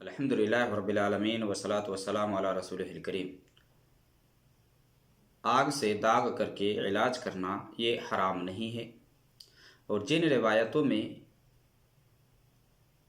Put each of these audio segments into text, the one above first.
الحمدللہ رب العالمین والصلاة والسلام علی رسولہ الکریم۔ آگ سے داغ کر کے علاج کرنا یہ حرام نہیں ہے، اور جن روایتوں میں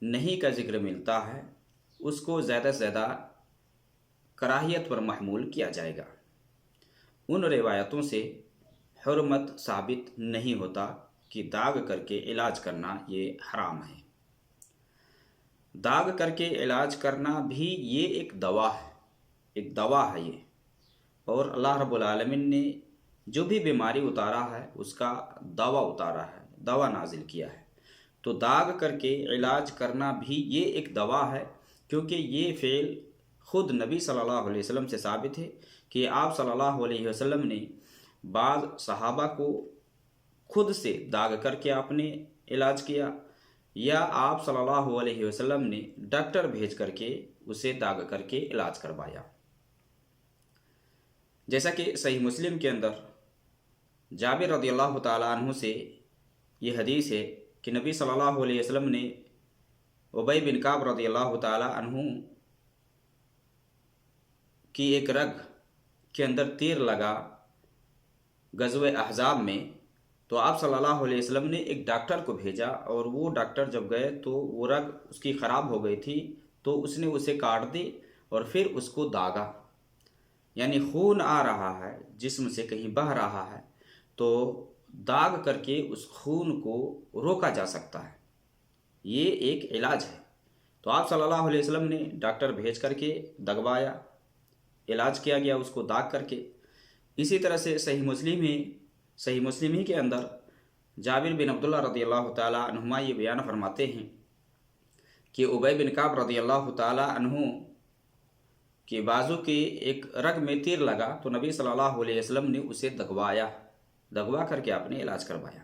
نہیں کا ذکر ملتا ہے اس کو زیادہ سے زیادہ کراہیت پر محمول کیا جائے گا۔ ان روایتوں سے حرمت ثابت نہیں ہوتا کہ داغ کر کے علاج کرنا یہ حرام ہے۔ داغ کر کے علاج کرنا بھی یہ ایک دوا ہے یہ، اور اللہ رب العالمین نے جو بھی بیماری اتارا ہے اس کا دوا اتارا ہے، دوا نازل کیا ہے۔ تو داغ کر کے علاج کرنا بھی یہ ایک دوا ہے، کیونکہ یہ فعل خود نبی صلی اللہ علیہ وسلم سے ثابت ہے کہ آپ صلی اللہ علیہ وسلم نے بعض صحابہ کو خود سے داغ کر کے آپ نے علاج کیا، یا آپ صلی اللہ علیہ وسلم نے ڈاکٹر بھیج کر کے اسے داغ کر کے علاج کروایا۔ جیسا کہ صحیح مسلم کے اندر جابر رضی اللہ تعالیٰ عنہ سے یہ حدیث ہے کہ نبی صلی اللہ علیہ وسلم نے ابی بن کعب رضی اللہ تعالیٰ عنہ کی ایک رگ کے اندر تیر لگا غزوہ احزاب میں، تو آپ صلی اللہ علیہ وسلم نے ایک ڈاکٹر کو بھیجا، اور وہ ڈاکٹر جب گئے تو وہ رگ اس کی خراب ہو گئی تھی، تو اس نے اسے کاٹ دی اور پھر اس کو داغا، یعنی خون آ رہا ہے جسم سے کہیں بہہ رہا ہے تو داغ کر کے اس خون کو روکا جا سکتا ہے، یہ ایک علاج ہے۔ تو آپ صلی اللہ علیہ وسلم نے ڈاکٹر بھیج کر کے دگوایا، علاج کیا گیا اس کو داغ کر کے۔ اسی طرح سے صحیح مسلم ہی کے اندر جابر بن عبداللہ رضی اللہ تعالیٰ عنہما یہ بیان فرماتے ہیں کہ ابی بن کعب رضی اللہ تعالیٰ عنہ کے بازو کے ایک رگ میں تیر لگا، تو نبی صلی اللہ علیہ وسلم نے اسے دگوا کر کے آپ نے علاج کروایا۔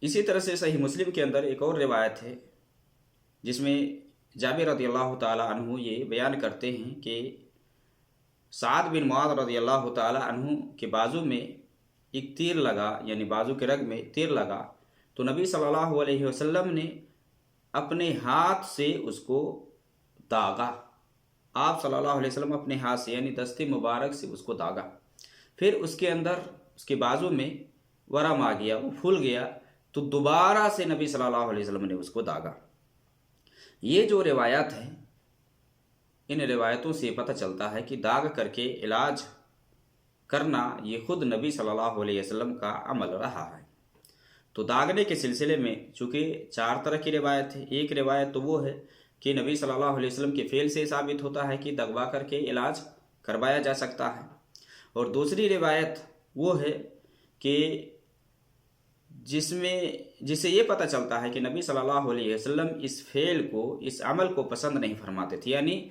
اسی طرح سے صحیح مسلم کے اندر ایک اور روایت ہے جس میں جابر رضی اللہ تعالیٰ عنہ یہ بیان کرتے ہیں کہ سعد بن معاذ رضی اللہ تعالیٰ عنہ کے بازو میں ایک تیر لگا، یعنی بازو کے رگ میں تیر لگا، تو نبی صلی اللہ علیہ وسلم نے اپنے ہاتھ سے اس کو داغا۔ آپ صلی اللہ علیہ وسلم اپنے ہاتھ سے یعنی دست مبارک سے اس کو داغا، پھر اس کے اندر اس کے بازو میں ورم آ گیا، وہ پھول گیا، تو دوبارہ سے نبی صلی اللہ علیہ وسلم نے اس کو داغا۔ یہ جو روایات ہیں، ان روایتوں سے پتہ چلتا ہے کہ داغ کر کے علاج کرنا یہ خود نبی صلی اللہ علیہ وسلم کا عمل رہا ہے۔ تو داغنے کے سلسلے میں چونکہ 4 طرح کی روایت ہے، ایک روایت تو وہ ہے کہ نبی صلی اللہ علیہ وسلم کے فعل سے ثابت ہوتا ہے کہ دگوا کر کے علاج کروایا جا سکتا ہے، اور دوسری روایت وہ ہے کہ جس سے یہ پتہ چلتا ہے کہ نبی صلی اللہ علیہ وسلم اس فعل کو، اس عمل کو پسند نہیں فرماتے تھے، یعنی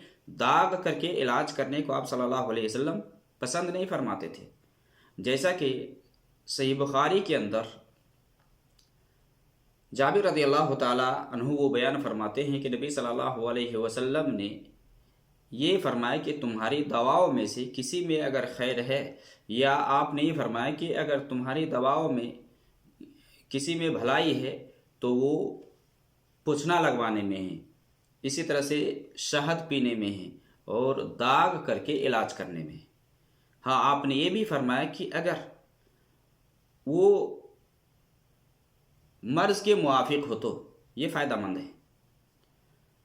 داغ کر کے علاج کرنے کو آپ صلی اللہ علیہ وسلم پسند نہیں فرماتے تھے۔ جیسا کہ صحیح بخاری کے اندر جابر رضی اللہ تعالیٰ عنہ وہ بیان فرماتے ہیں کہ نبی صلی اللہ علیہ وسلم نے یہ فرمایا کہ تمہاری دواؤں میں سے کسی میں اگر خیر ہے، یا آپ نے یہ فرمایا کہ اگر تمہاری دواؤں میں کسی میں بھلائی ہے تو وہ پوچھنا لگوانے میں ہے، اسی طرح سے شہد پینے میں ہے، اور داغ کر کے علاج کرنے میں ہے۔ ہاں، آپ نے یہ بھی فرمایا کہ اگر وہ مرض کے موافق ہو تو یہ فائدہ مند ہے،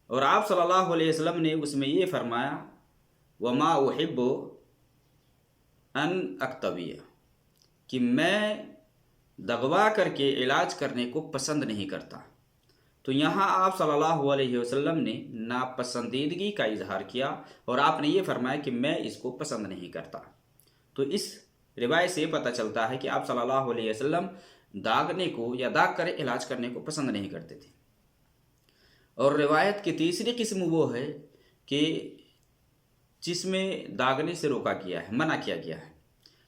اور آپ صلی اللہ علیہ وسلم نے اس میں یہ فرمایا وَمَا أُحِبُّ أَنْ أَكْتَوِيَ، کہ میں دغوا کر کے علاج کرنے کو پسند نہیں کرتا۔ تو یہاں آپ صلی اللہ علیہ وسلم نے ناپسندیدگی کا اظہار کیا، اور آپ نے یہ فرمایا کہ میں اس کو پسند نہیں کرتا۔ تو اس روایت سے پتہ چلتا ہے کہ آپ صلی اللہ علیہ وسلم داغنے کو یا داغ کر علاج کرنے کو پسند نہیں کرتے تھے۔ اور روایت کی تیسری قسم وہ ہے کہ جس میں داغنے سے روکا گیا ہے، منع کیا گیا ہے،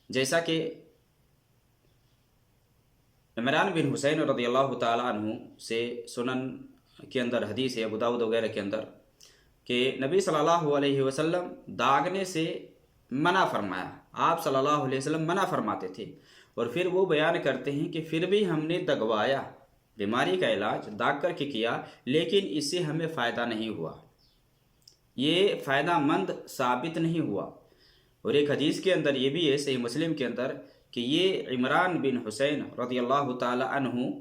جیسا کہ عمران بن حسین رضی اللہ تعالیٰ عنہ سے سنن کے اندر حدیث ہے، ابو داؤد وغیرہ کے اندر، کہ نبی صلی اللہ علیہ وسلم داغنے سے منع فرمایا، آپ صلی اللہ علیہ وسلم منع فرماتے تھے، اور پھر وہ بیان کرتے ہیں کہ پھر بھی ہم نے دگوایا، بیماری کا علاج داغ کر کے کیا، لیکن اس سے ہمیں فائدہ نہیں ہوا، یہ فائدہ مند ثابت نہیں ہوا۔ اور ایک حدیث کے اندر یہ بھی ہے صحیح مسلم کے اندر کہ یہ عمران بن حسین رضی اللہ تعالی عنہ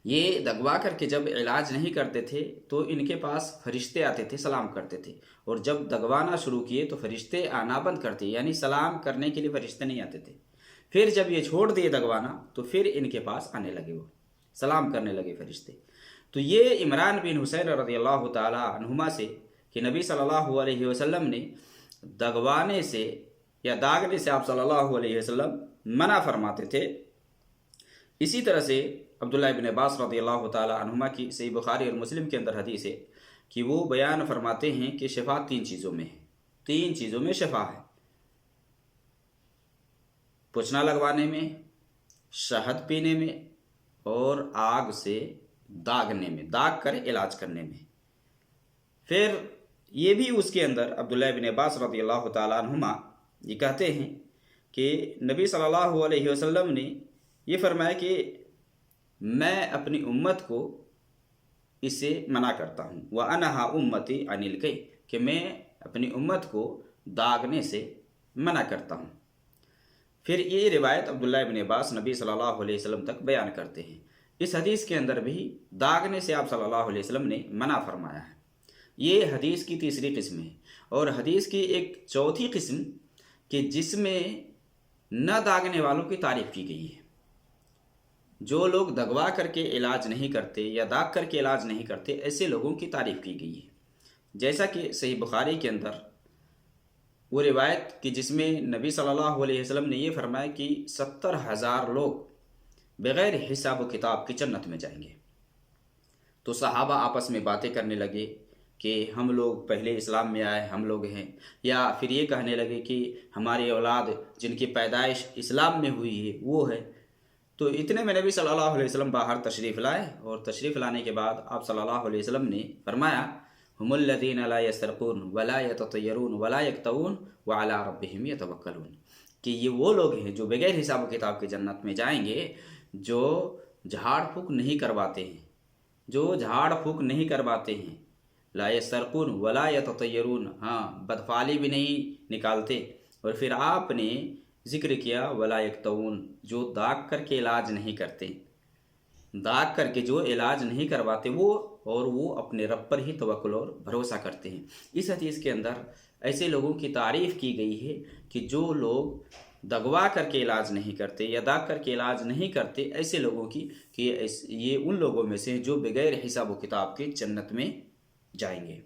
یہ دغوا کر کے جب علاج نہیں کرتے تھے تو ان کے پاس فرشتے آتے تھے، سلام کرتے تھے، اور جب دغوانا شروع کیے تو فرشتے آنا بند کرتے، یعنی سلام کرنے کے لیے فرشتے نہیں آتے تھے۔ پھر جب یہ چھوڑ دیے دغوانا تو پھر ان کے پاس آنے لگے، وہ سلام کرنے لگے فرشتے۔ تو یہ عمران بن حسین رضی اللہ تعالی عنہما سے کہ نبی صلی اللہ علیہ وسلم نے دغوانے سے یا داغنے سے آپ صلی اللہ علیہ وسلم منع فرماتے تھے۔ اسی طرح سے عبداللہ ابن عباس رضی اللہ تعالی عنہما کی صحیح بخاری اور مسلم کے اندر حدیث ہے کہ وہ بیان فرماتے ہیں کہ شفا 3 چیزوں میں ہے، 3 چیزوں میں شفا ہے: پوچھنا لگوانے میں، شہد پینے میں، اور آگ سے داغنے میں، داغ کر علاج کرنے میں۔ پھر یہ بھی اس کے اندر عبداللہ ابن عباس رضی اللہ تعالیٰ عنہما یہ کہتے ہیں کہ نبی صلی اللہ علیہ وسلم نے یہ فرمایا کہ میں اپنی امت کو اس سے منع کرتا ہوں، وَأَنَهَا أُمَّتِي عَنِ الْكَيْ، کہ میں اپنی امت کو داغنے سے منع کرتا ہوں۔ پھر یہ روایت عبداللہ ابن عباس نبی صلی اللہ علیہ وسلم تک بیان کرتے ہیں۔ اس حدیث کے اندر بھی داغنے سے آپ صلی اللہ علیہ وسلم نے منع فرمایا ہے۔ یہ حدیث کی تیسری قسم ہے۔ اور حدیث کی ایک چوتھی قسم کہ جس میں نہ داغنے والوں کی تعریف کی گئی ہے۔ جو لوگ دغوا کر کے علاج نہیں کرتے یا داغ کر کے علاج نہیں کرتے، ایسے لوگوں کی تعریف کی گئی ہے۔ جیسا کہ صحیح بخاری کے اندر وہ روایت کہ جس میں نبی صلی اللہ علیہ وسلم نے یہ فرمایا کہ 70,000 لوگ بغیر حساب و کتاب کی جنت میں جائیں گے۔ تو صحابہ آپس میں باتیں کرنے لگے کہ ہم لوگ پہلے اسلام میں آئے، ہم لوگ ہیں، یا پھر یہ کہنے لگے کہ ہماری اولاد جن کی پیدائش اسلام میں ہوئی ہے وہ ہے۔ تو اتنے میں نبی صلی اللہ علیہ وسلم باہر تشریف لائے، اور تشریف لانے کے بعد آپ صلی اللہ علیہ وسلم نے فرمایا ہم الذین لا یسرقون ولا یتطیرون ولا یکتوون وعلی ربہم یتوکلون، کہ یہ وہ لوگ ہیں جو بغیر حساب و کتاب کی جنت میں جائیں گے، جو جھاڑ پھونک نہیں کرواتے ہیں، جو جھاڑ پھونک نہیں کرواتے ہیں، لا یسرقون ولا یتطیرون، ہاں بدفعلی بھی نہیں نکالتے، اور پھر آپ نے ذکر کیا ولا یکتوون، جو داغ کر کے علاج نہیں کرتے، داغ کر کے جو علاج نہیں کرواتے وہ اپنے رب پر ہی توکل اور بھروسہ کرتے ہیں۔ اس حدیث کے اندر ایسے لوگوں کی تعریف کی گئی ہے کہ جو لوگ دغوا کر کے علاج نہیں کرتے یا داغ کر کے علاج نہیں کرتے، ایسے لوگوں کی کہ یہ ان لوگوں میں سے جو بغیر حساب و کتاب کے جنت میں جائیں گے۔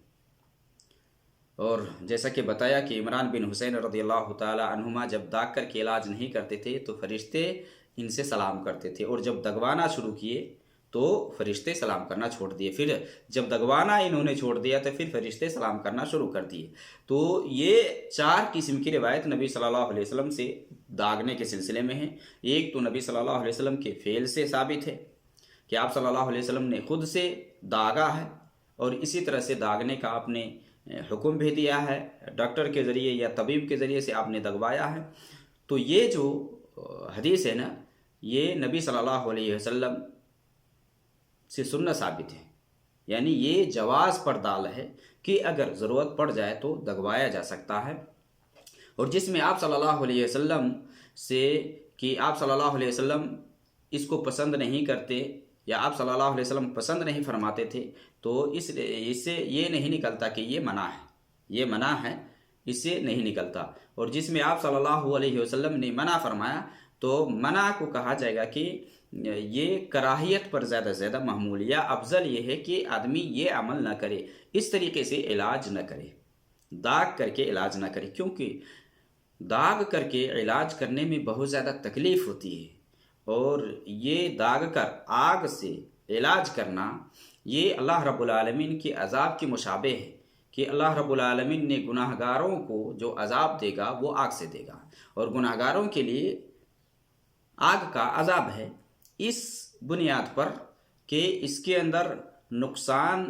اور جیسا کہ بتایا کہ عمران بن حسین رضی اللہ تعالی عنہما جب داغ کر کے علاج نہیں کرتے تھے تو فرشتے ان سے سلام کرتے تھے، اور جب دغوانا شروع کیے تو فرشتے سلام کرنا چھوڑ دیے، پھر جب دغوانا انہوں نے چھوڑ دیا تو پھر فرشتے سلام کرنا شروع کر دیے۔ تو یہ 4 قسم کی روایت نبی صلی اللہ علیہ وسلم سے داغنے کے سلسلے میں ہیں۔ ایک تو نبی صلی اللہ علیہ وسلم کے فعل سے ثابت ہے کہ آپ صلی اللہ علیہ وسلم نے خود سے داغا ہے، اور اسی طرح سے داغنے کا آپ نے حکم بھی دیا ہے، ڈاکٹر کے ذریعے یا طبیب کے ذریعے سے آپ نے دغوایا ہے۔ تو یہ جو حدیث ہے نا، یہ نبی صلی اللہ علیہ وسلم سے سننا ثابت ہے، یعنی یہ جواز پر دال ہے کہ اگر ضرورت پڑ جائے تو دغوایا جا سکتا ہے۔ اور جس میں آپ صلی اللہ علیہ وسلم سے کہ آپ صلی اللہ علیہ وسلم اس کو پسند نہیں کرتے یا آپ صلی اللہ علیہ وسلم پسند نہیں فرماتے تھے، تو اس سے یہ نہیں نکلتا کہ یہ منع ہے، یہ منع ہے، اس سے نہیں نکلتا۔ اور جس میں آپ صلی اللہ علیہ وسلم نے منع فرمایا تو منع کو کہا جائے گا کہ یہ کراہیت پر زیادہ محمول، یا افضل یہ ہے کہ آدمی یہ عمل نہ کرے، اس طریقے سے علاج نہ کرے، داغ کر کے علاج نہ کرے، کیونکہ داغ کر کے علاج کرنے میں بہت زیادہ تکلیف ہوتی ہے، اور یہ داغ کر آگ سے علاج کرنا یہ اللہ رب العالمین کی عذاب کی مشابہ ہے کہ اللہ رب العالمین نے گناہ گاروں کو جو عذاب دے گا وہ آگ سے دے گا، اور گناہ گاروں کے لیے آگ کا عذاب ہے، اس بنیاد پر کہ اس کے اندر نقصان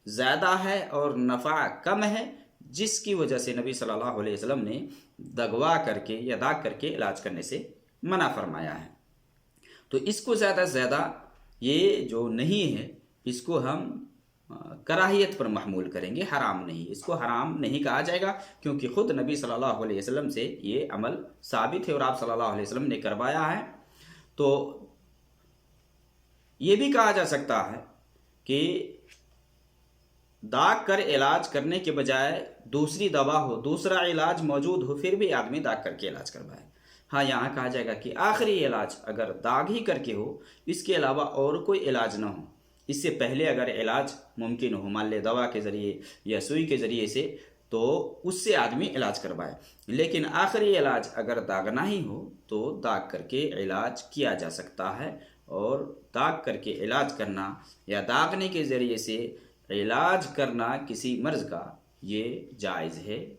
زیادہ ہے اور نفع کم ہے، جس کی وجہ سے نبی صلی اللہ علیہ وسلم نے دغوا کر کے یا داغ کر کے علاج کرنے سے منع فرمایا ہے۔ تو اس کو زیادہ سے زیادہ یہ جو نہیں ہے اس کو ہم کراہیت پر محمول کریں گے، حرام نہیں، اس کو حرام نہیں کہا جائے گا، کیونکہ خود نبی صلی اللہ علیہ وسلم سے یہ عمل ثابت ہے اور آپ صلی اللہ علیہ وسلم نے کروایا ہے۔ تو یہ بھی کہا جا سکتا ہے کہ داغ کر علاج کرنے کے بجائے دوسری دوا ہو، دوسرا علاج موجود ہو، پھر بھی آدمی داغ کر کے علاج کروائے۔ ہاں، یہاں کہا جائے گا کہ آخری علاج اگر داغ ہی کر کے ہو، اس کے علاوہ اور کوئی علاج نہ ہو، اس سے پہلے اگر علاج ممکن ہو، مان لے دوا کے ذریعے یا سوئی کے ذریعے سے، تو اس سے آدمی علاج کروائے۔ لیکن آخری علاج اگر داغنا ہی ہو تو داغ کر کے علاج کیا جا سکتا ہے، اور داغ کر کے علاج کرنا یا داغنے کے ذریعے سے علاج کرنا کسی مرض کا، یہ جائز ہے۔